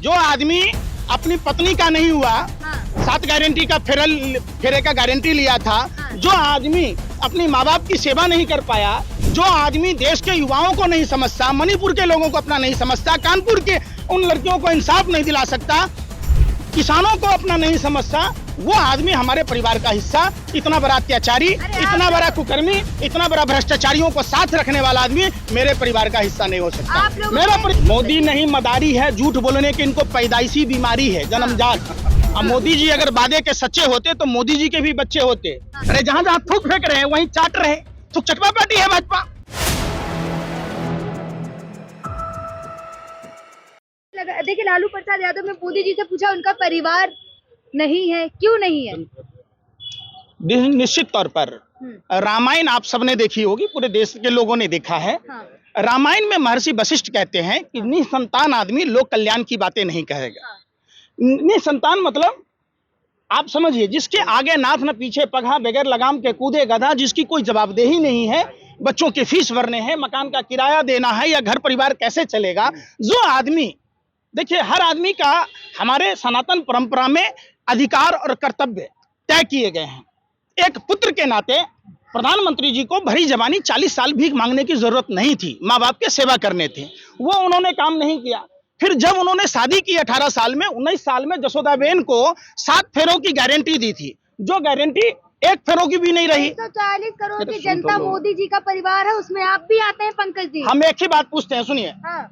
जो आदमी अपनी पत्नी का नहीं हुआ, हाँ। 7 गारंटी का फेरे का गारंटी लिया था, हाँ। जो आदमी अपनी माँ बाप की सेवा नहीं कर पाया, जो आदमी देश के युवाओं को नहीं समझता, मणिपुर के लोगों को अपना नहीं समझता, कानपुर के उन लड़कियों को इंसाफ नहीं दिला सकता, किसानों को अपना नहीं समझता, वो आदमी हमारे परिवार का हिस्सा, इतना बड़ा अत्याचारी, इतना बड़ा कुकर्मी, इतना बड़ा भ्रष्टाचारियों को साथ रखने वाला आदमी मेरे परिवार का हिस्सा नहीं हो सकता। मोदी नहीं मदारी है, झूठ बोलने की इनको पैदाइशी बीमारी है, जन्मजात। अब मोदी जी अगर वादे के सच्चे होते तो मोदी जी के भी बच्चे होते। अरे जहाँ जहाँ थूक फेंक रहे हैं वहीं चाट रहे, थूक चटवा पार्टी है भाजपा। देखिए, लालू प्रसाद यादव ने मोदी जी से पूछा, उनका परिवार नहीं है, क्यों नहीं है? निश्चित तौर पर रामायण आप सबने देखी होगी, पूरे देश के लोगों ने देखा है। हाँ। रामायण में महर्षि वशिष्ठ कहते हैं कि निसंतान आदमी लोक कल्याण की बातें नहीं कहेगा। हाँ। निसंतान मतलब आप समझिए, जिसके आगे नाथ न पीछे पगहा, बगैर लगाम के कूदे गधा, जिसकी कोई जवाबदेही नहीं है, बच्चों के फीस भरने हैं, मकान का किराया देना है, या घर परिवार कैसे चलेगा। जो आदमी, देखिए हर आदमी का हमारे सनातन परंपरा में अधिकार और कर्तव्य तय किए गए हैं। एक पुत्र के नाते प्रधानमंत्री जी को भरी जवानी 40 साल भीख मांगने की जरूरत नहीं थी, माँ बाप के सेवा करने थे, वो उन्होंने काम नहीं किया। फिर जब उन्होंने शादी की 18 साल में, 19 साल में जसोदाबेन को 7 फेरों की गारंटी दी थी, जो गारंटी 1 फेरों की भी नहीं रही। 140 करोड़ की जनता मोदी जी का परिवार है, उसमें आप भी आते हैं पंकज जी। हम एक ही बात पूछते हैं, सुनिए। हाँ।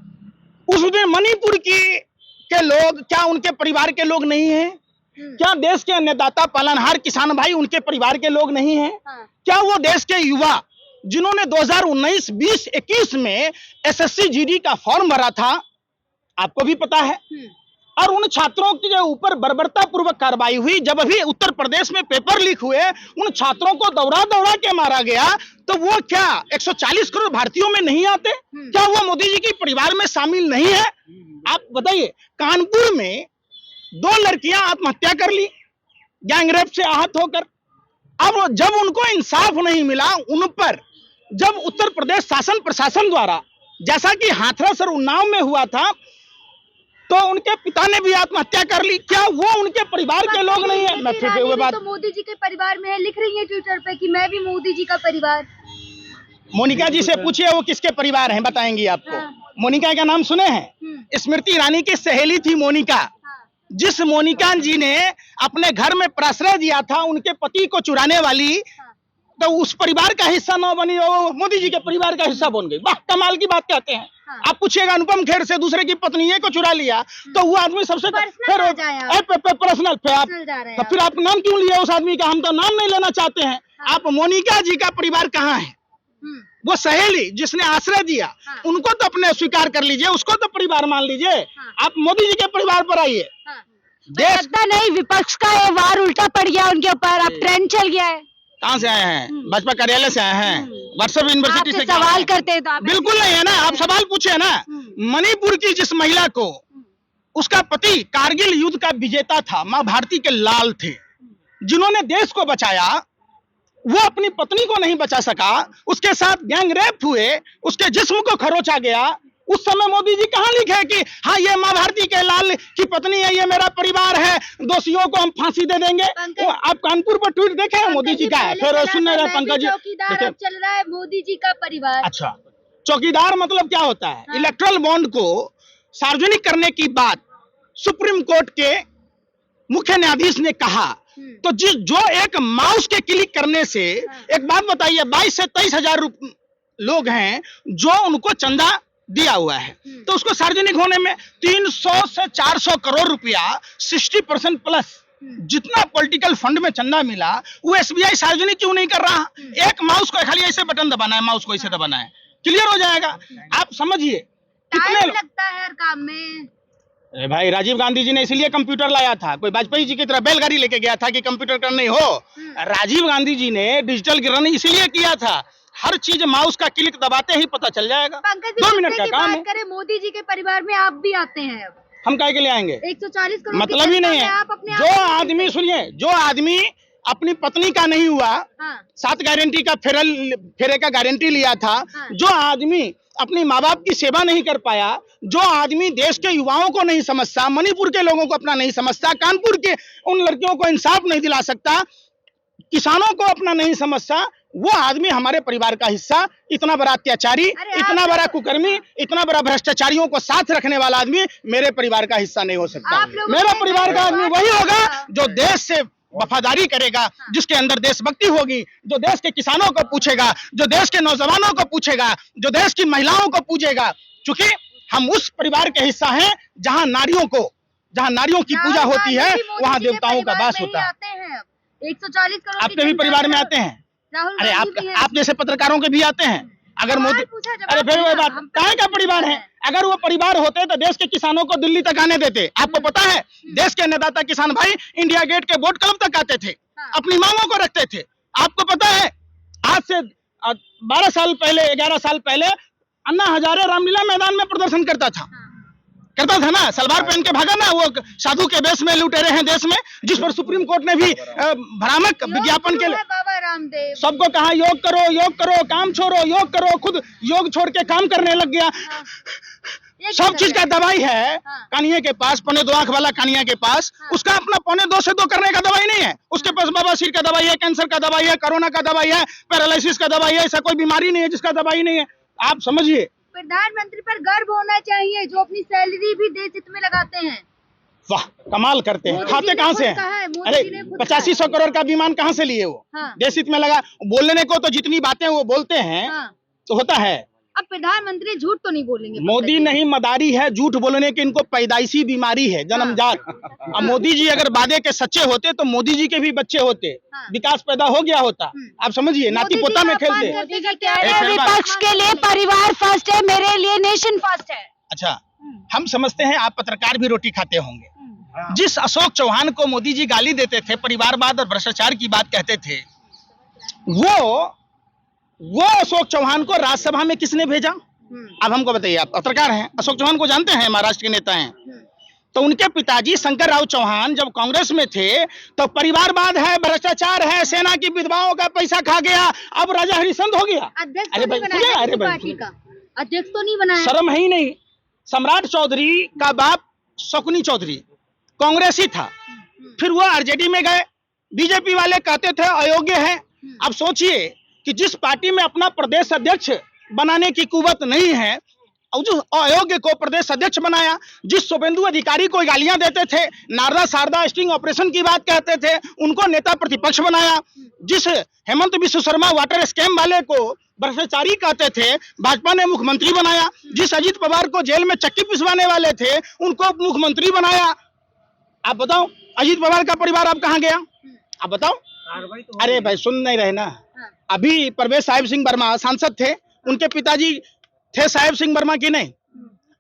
उस दिन मणिपुर के लोग क्या उनके परिवार के लोग नहीं हैं? क्या देश के अन्नदाता पालनहार किसान भाई उनके परिवार के लोग नहीं हैं? हाँ। क्या वो देश के युवा जिन्होंने 2019, 20, 21 में एसएससी जीडी का फॉर्म भरा था, आपको भी पता है, और उन छात्रों के ऊपर बर्बरता पूर्वक कार्रवाई हुई, जब अभी उत्तर प्रदेश में पेपर लीक हुए, उन छात्रों को दौड़ा दौड़ा के मारा गया, तो वो क्या 140 करोड़ भारतीयों में नहीं आते? क्या वो मोदी जी के परिवार में शामिल नहीं है? आप बताइए। कानपुर में 2 लड़कियां आत्महत्या कर ली गैंगरेप से आहत होकर। अब जब उनको इंसाफ नहीं मिला, उन पर जब उत्तर प्रदेश शासन प्रशासन द्वारा, जैसा कि हाथरस और उन्नाव में हुआ था, तो उनके पिता ने भी आत्महत्या कर ली। क्या वो उनके परिवार के लोग नहीं है? मैं फिर हुए बात, तो मोदी जी के परिवार में है, लिख रही है ट्विटर पे कि मैं भी मोदी जी का परिवार। मोनिका जी से पूछिए वो किसके परिवार हैं, बताएंगी आपको। हाँ। मोनिका का नाम सुने हैं? स्मृति ईरानी की सहेली थी मोनिका। हाँ। जिस मोनिका जी ने अपने घर में प्रश्रय दिया था उनके पति को चुराने वाली, तो उस परिवार का हिस्सा न बनी, वो मोदी जी के परिवार का हिस्सा बन गई। वाह, कमाल की बात कहते हैं। हाँ। आप पूछिएगा अनुपम खेर से, दूसरे की पत्नी को चुरा लिया, तो वो आदमी सबसे पर्सनल, तो फिर आप नाम क्यों लिया उस आदमी का? हम तो नाम नहीं लेना चाहते हैं। हाँ। आप मोनिका जी का परिवार कहाँ है? वो सहेली जिसने आश्रय दिया, हाँ। उनको तो अपने स्वीकार कर लीजिए, उसको तो परिवार मान लीजिए। हाँ। आप मोदी जी के परिवार पर आइए। हाँ। देश लगता नहीं विपक्ष का ये वार उल्टा पड़ गया उनके ऊपर, अब ट्रेंड चल गया है। कहाँ से आए हैं? भाजपा कार्यालय से आए हैं? व्हाट्सएप यूनिवर्सिटी से सवाल करते हैं तो आप बिल्कुल नहीं है ना, आप सवाल पूछे ना। मणिपुर की जिस महिला को, उसका पति कारगिल युद्ध का विजेता था, माँ भारती के लाल थे, जिन्होंने देश को बचाया, वो अपनी पत्नी को नहीं बचा सका, उसके साथ गैंग रेप हुए, उसके जिस्म को खरोचा गया। उस समय मोदी जी कहाँ लिखे कि हाँ ये माँ भारती के लाल की पत्नी है, ये मेरा परिवार है, दोषियों को हम फांसी दे देंगे। आप कानपुर पर ट्वीट देखे हैं मोदी जी का? फिर सुनने रहे पंकज जी, चौकीदार अब चल रहा है मोदी जी का परिवार। अच्छा, चौकीदार मतलब क्या होता है? हाँ। इलेक्ट्रल बॉन्ड को सार्वजनिक करने की बात सुप्रीम कोर्ट के मुख्य न्यायाधीश ने कहा, तो जो एक माउस के क्लिक करने से, एक बात बताइए, 22 से 23 हजार लोग हैं जो उनको चंदा दिया हुआ है, तो उसको सार्वजनिक होने में 300 से 400 करोड़ रुपया, 60% प्लस जितना पॉलिटिकल फंड में चंदा मिला, वो एसबीआई सार्वजनिक क्यों नहीं कर रहा? एक माउस को खाली ऐसे बटन दबाना है, माउस को ऐसे दबाना है, क्लियर हो जाएगा। आप समझिए कितने लगता है हर काम में। अरे भाई, राजीव गांधी जी ने इसलिए कंप्यूटर लाया था, कोई वाजपेयी जी की तरह बैलगाड़ी लेके गया था कि कंप्यूटर करनी हो। राजीव गांधी जी ने डिजिटल गिरानी इसलिए किया था, हर चीज माउस का क्लिक दबाते ही पता चल जाएगा। 2 मिनट का काम है। मोदी जी के परिवार में आप भी आते हैं, अब हम काहे के लिए आएंगे? 140 करोड़ मतलब ही नहीं है। जो आदमी, सुनिए, जो आदमी अपनी पत्नी का नहीं हुआ, हाँ। 7 गारंटी का फेरे का गारंटी लिया था, हाँ। जो आदमी अपनी माँ बाप की सेवा नहीं कर पाया, जो आदमी देश के युवाओं को नहीं समझता, मणिपुर के लोगों को अपना नहीं समझता, कानपुर के उन लड़कियों को इंसाफ नहीं दिला सकता, किसानों को अपना नहीं समझता, वो आदमी हमारे परिवार का हिस्सा, इतना बड़ा अत्याचारी, इतना बड़ा कुकर्मी, इतना बड़ा भ्रष्टाचारियों को साथ रखने वाला आदमी मेरे परिवार का हिस्सा नहीं हो सकता। मेरा परिवार का आदमी वही होगा जो देश से वफादारी करेगा, जिसके अंदर देशभक्ति होगी, जो देश के किसानों को पूछेगा, जो देश के नौजवानों को पूछेगा, जो देश की महिलाओं को पूछेगा। चूंकि हम उस परिवार के हिस्सा हैं जहां नारियों की पूजा होती है, वहां देवताओं का वास होता है। 140 करोड़ आपके भी परिवार में आते हैं? अरे आप जैसे पत्रकारों के भी आते हैं। अगर मोदी, अरे फिर वो बात काहे का परिवार है? अगर वो परिवार होते तो देश के किसानों को दिल्ली तक आने देते। आपको पता है देश के अन्नदाता किसान भाई इंडिया गेट के बोट क्लब तक आते थे, अपनी मांगों को रखते थे। आपको पता है आज से 12 साल पहले, 11 साल पहले अन्ना हजारे रामलीला मैदान में प्रदर्शन करता था ना, सलवार पहन के भागा ना, वो साधु के वेश में लुटेरे हैं देश में, जिस पर सुप्रीम कोर्ट ने भी भ्रामक विज्ञापन के लिए बाबा रामदेव सबको कहा योग करो, काम छोड़ो, योग करो, खुद योग छोड़ के काम करने लग गया। सब चीज का दवाई है कानिया के पास, 2.25 आंख वाला कानिया के पास, उसका अपना 2.25 से 2 करने का दवाई नहीं है। उसके पास बवासीर का दवाई है, कैंसर का दवाई है, कोरोना का दवाई है, पैरालिसिस का दवाई है, ऐसा कोई बीमारी नहीं है जिसका दवाई नहीं है। आप समझिए, प्रधानमंत्री पर गर्व होना चाहिए जो अपनी सैलरी भी देश हित में लगाते हैं। वाह, कमाल करते हैं। खाते कहाँ से हैं? अरे 8500 करोड़ का विमान कहाँ से लिए वो? देश हित में लगा। बोलने को तो जितनी बातें वो बोलते हैं तो होता है। अब प्रधानमंत्री झूठ तो नहीं बोलेंगे। मोदी नहीं मदारी है, झूठ बोलने की इनको पैदाइशी बीमारी है, जन्मजात। अब मोदी जी अगर वादे के सच्चे होते तो मोदी जी के भी बच्चे होते, विकास पैदा हो गया होता। आप समझिए, नाती पोता में खेलते। विपक्ष के लिए परिवार फर्स्ट है, मेरे लिए नेशन फर्स्ट है। अच्छा, हम समझते हैं आप पत्रकार भी रोटी खाते होंगे। जिस अशोक चौहान को मोदी जी गाली देते थे, परिवारवाद और भ्रष्टाचार की बात कहते थे, वो अशोक चौहान को राज्यसभा में किसने भेजा? अब हमको बताइए, आप पत्रकार हैं, अशोक चौहान को जानते हैं, महाराष्ट्र के नेता हैं। तो उनके पिताजी शंकर राव चौहान जब कांग्रेस में थे तो परिवारवाद है, भ्रष्टाचार है, सेना की विधवाओं का पैसा खा गया, अब राजा हरिश्चंद्र हो गया। अरे अध्यक्ष तो नहीं बनाया, शर्म है ही नहीं। सम्राट चौधरी का बाप शकुनी चौधरी कांग्रेसी था, फिर वो आरजेडी में गए। बीजेपी वाले कहते थे अयोग्य है। अब सोचिए कि जिस पार्टी में अपना प्रदेश अध्यक्ष बनाने की कुवत नहीं है, और जो अयोग्य को प्रदेश अध्यक्ष बनाया, जिस शुभेंदु अधिकारी को गालियां देते थे, नारदा शारदा स्टिंग ऑपरेशन की बात कहते थे, उनको नेता प्रतिपक्ष बनाया, जिस हेमंत बिश्व शर्मा वाटर स्कैम वाले को भ्रष्टाचारी कहते थे, भाजपा ने मुख्यमंत्री बनाया, जिस अजीत पवार को जेल में चक्की पिसवाने वाले थे, उनको मुख्यमंत्री बनाया। आप बताओ, अजीत पवार का परिवार अब कहाँ गया? आप बताओ। अरे भाई सुन नहीं रहे ना। अभी परवेश साहिब सिंह वर्मा सांसद थे, उनके पिताजी थे साहिब सिंह वर्मा की नहीं,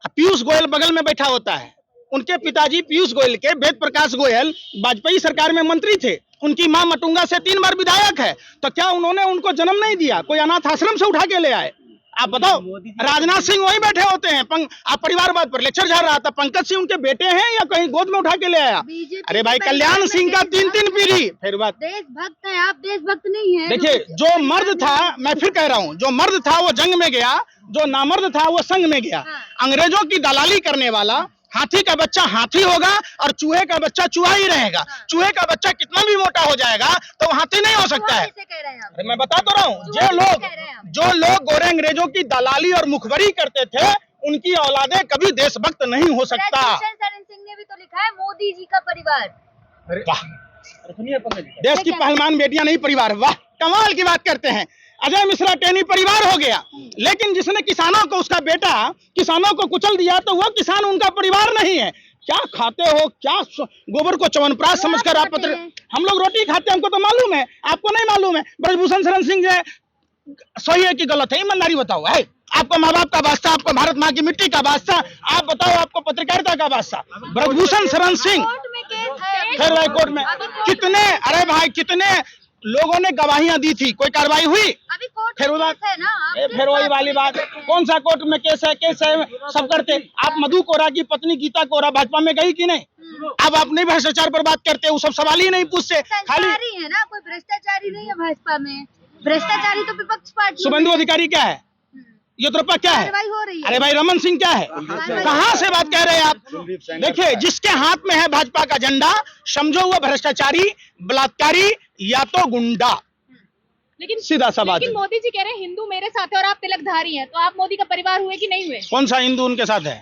पीयूष गोयल बगल में बैठा होता है। उनके पिताजी पीयूष गोयल के वेद प्रकाश गोयल वाजपेयी सरकार में मंत्री थे, उनकी मां मटुंगा से 3 बार विधायक है। तो क्या उन्होंने उनको जन्म नहीं दिया? कोई अनाथ आश्रम से उठा के ले आए? आप बताओ। राजनाथ सिंह वहीं बैठे होते हैं, आप परिवारवाद पर लेक्चर झाड़ रहा था। पंकज सिंह उनके बेटे हैं या कहीं गोद में उठा के ले आया? अरे भाई, कल्याण सिंह का 3 पीढ़ी। फिर बात, देशभक्त है आप, देशभक्त नहीं है। देखिए, जो मर्द था, मैं फिर कह रहा हूँ, जो मर्द था वो जंग में गया, जो नामर्द था वो संग में गया। अंग्रेजों की दलाली करने वाला हाथी का बच्चा हाथी होगा और चूहे का बच्चा चूहा ही रहेगा। चूहे का बच्चा कितना भी मोटा हो जाएगा तो वो हाथी नहीं हो सकता है। अरे मैं बता तो रहा हूँ, जो लोग गोरे अंग्रेजों की दलाली और मुखबरी करते थे, उनकी औलादे कभी देशभक्त नहीं हो सकता। शरण सिंह ने भी तो लिखा है मोदी जी का परिवार। वाह, देश की पहलवान बेटियां नहीं परिवार। वाह, कमाल की बात करते हैं। अजय मिश्रा टेनी परिवार हो गया, लेकिन जिसने किसानों को, उसका बेटा किसानों को कुचल दिया, तो वह किसान उनका परिवार नहीं है। क्या खाते हो? क्या गोबर को च्यवनप्राश समझकर आप हम लोग रोटी खाते हैं, हमको तो मालूम है, आपको नहीं मालूम है। ब्रजभूषण शरण सिंह सही है कि गलत है? ईमानदारी बताओ। है आपको माँ बाप का वास्ता, आपको भारत माँ की मिट्टी का वास्ता, आप बताओ, आपको पत्रकारिता का वास्ता। ब्रजभूषण शरण सिंह फिर कोर्ट में कितने, अरे भाई कितने लोगों ने गवाहियां दी थी, कोई कार्रवाई हुई? अभी कोर्ट फिर वही वाली बात, कौन सा कोर्ट में केस है सब करते। आप मधु कोरा की पत्नी गीता कोरा भाजपा में गई कि नहीं? अब अपने भ्रष्टाचार पर बात करते हैं, वो सब सवाल ही नहीं पूछते, खाली संस्कारी है ना, कोई भ्रष्टाचारी नहीं है भाजपा में। भ्रष्टाचारी तो विपक्ष पार्टी शुभेंदु अधिकारी क्या है, येद्रप्पा क्या है, कार्रवाई हो रही है। अरे भाई रमन सिंह क्या है, कहाँ से बात कह रहे हैं आप। देखिए, जिसके हाथ में है भाजपा का झंडा, समझो वो भ्रष्टाचारी, बलात्कारी या तो गुंडा, लेकिन सीधा सा बात है। लेकिन मोदी जी कह रहे हैं हिंदू मेरे साथ है और आप तिलकधारी हैं, तो आप मोदी का परिवार हुए कि नहीं हुए? कौन सा हिंदू उनके साथ है?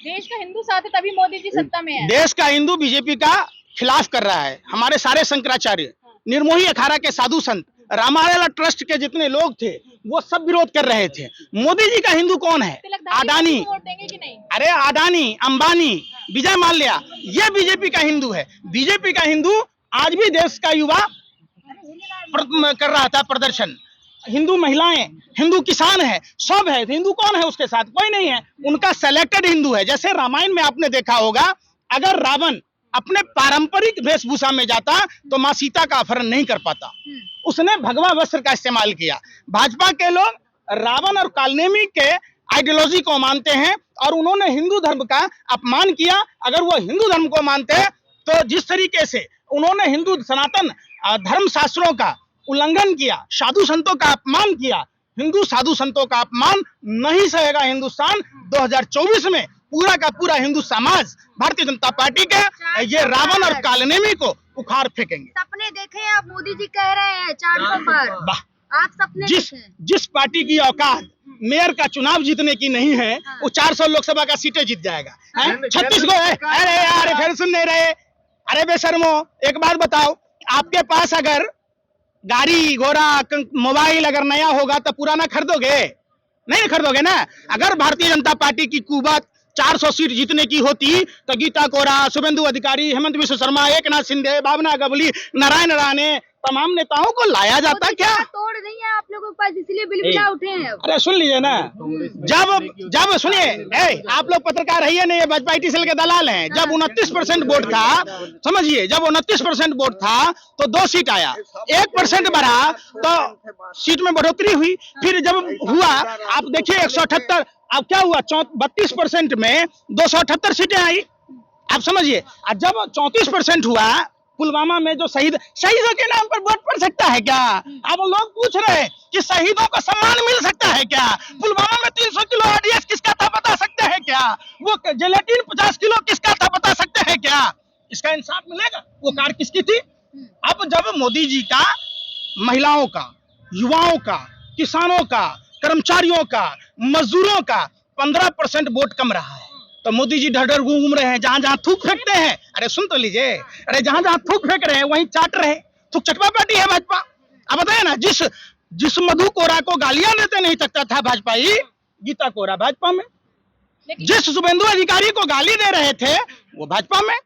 देश का हिंदू साथ है तभी मोदी जी सत्ता में है। देश का हिंदू बीजेपी का खिलाफ कर रहा है। हमारे सारे शंकराचार्य, निर्मोही अखाड़ा के साधु संत, रामायण ट्रस्ट के जितने लोग थे, वो सब विरोध कर रहे थे। मोदी जी का हिंदू कौन है? तिलकधारी अडानी, को वोट देंगे कि नहीं? अरे अडानी, अंबानी, विजय माल्या, ये बीजेपी का हिंदू है। बीजेपी का हिंदू आज भी देश का युवा कर रहा था प्रदर्शन। हिंदू महिलाएं, हिंदू किसान है, सब है। हिंदू कौन है उसके साथ? कोई नहीं है। उनका सेलेक्टेड हिंदू है। जैसे रामायण में आपने देखा होगा, अगर रावण अपने पारंपरिक वेशभूषा में जाता तो मां सीता का अपहरण नहीं कर पाता। उसने भगवा वस्त्र का इस्तेमाल किया। भाजपा के लोग रावण और कालनेमी के आइडियोलॉजी को मानते हैं और उन्होंने हिंदू धर्म का अपमान किया। अगर वो हिंदू धर्म को मानते तो जिस तरीके से उन्होंने हिंदू सनातन धर्म शास्त्रों का उल्लंघन किया, साधु संतों का अपमान किया, हिंदू साधु संतों का अपमान नहीं सहेगा हिंदुस्तान। 2024 में पूरा का पूरा हिंदू समाज भारतीय जनता पार्टी के ये रावण और कालनेमी को उखाड़ फेंकेंगे। सपने देखे आप, मोदी जी कह रहे हैं 400 पार। वाह, आप सपने देखे? जिस पार्टी की औकात मेयर का चुनाव जीतने की नहीं है, वो 400 लोकसभा का सीटें जीत जाएगा। 36 को है। अरे यार फिर सुन नहीं रहे। अरे बेशर्मो, एक बात बताओ, आपके पास अगर गाड़ी घोड़ा मोबाइल अगर नया होगा तो पुराना खरीदोगे? नहीं खरीदोगे ना। अगर भारतीय जनता पार्टी की कुवत 400 सीट जीतने की होती तो गीता कोरा, शुभेंदु अधिकारी, हेमंत विश्व शर्मा, एकनाथ शिंदे, भावना गवली, नारायण राणे, तमाम नेताओं को लाया जाता क्या? तोड़ नहीं है आप लोगों के पास, इसलिए बिलबिला उठे हैं। अरे सुन लीजिए ना, जब सुनिए, आप लोग पत्रकार है नहीं, भाजपा ITCL के दलाल हैं। जब 29% वोट था, समझिए, जब 29% वोट था तो 2 सीट आया, 1% बढ़ा तो सीट में बढ़ोतरी हुई। फिर जब हुआ, आप देखिए 178, अब क्या हुआ, 32% में 278 सीटें आई। आप समझिए, जब 34% हुआ, पुलवामा में जो शहीदों के नाम पर वोट पड़ सकता है क्या? अब लोग पूछ रहे हैं कि शहीदों को सम्मान मिल सकता है क्या? पुलवामा में 300 किलो RDS किसका था बता सकते हैं क्या? वो जेलेटिन 50 किलो किसका था बता सकते हैं क्या? इसका इंसाफ मिलेगा? वो कार किसकी थी? अब जब मोदी जी का महिलाओं का, युवाओं का, किसानों का, कर्मचारियों का, मजदूरों का 15% वोट कम रहा है, तो मोदी जी ढर ढर घूम रहे हैं, जहां जहां थूक फेंकते हैं। अरे सुन तो लीजिए, अरे जहां जहां थूक फेंक रहे हैं वहीं चाट रहे। थूक चटवा पार्टी है भाजपा। अब बताए ना, जिस मधु कोरा को गालियां देते नहीं सकता था भाजपाई, गीता कोरा भाजपा में। जिस शुभेंदु अधिकारी को गाली दे रहे थे वो भाजपा में।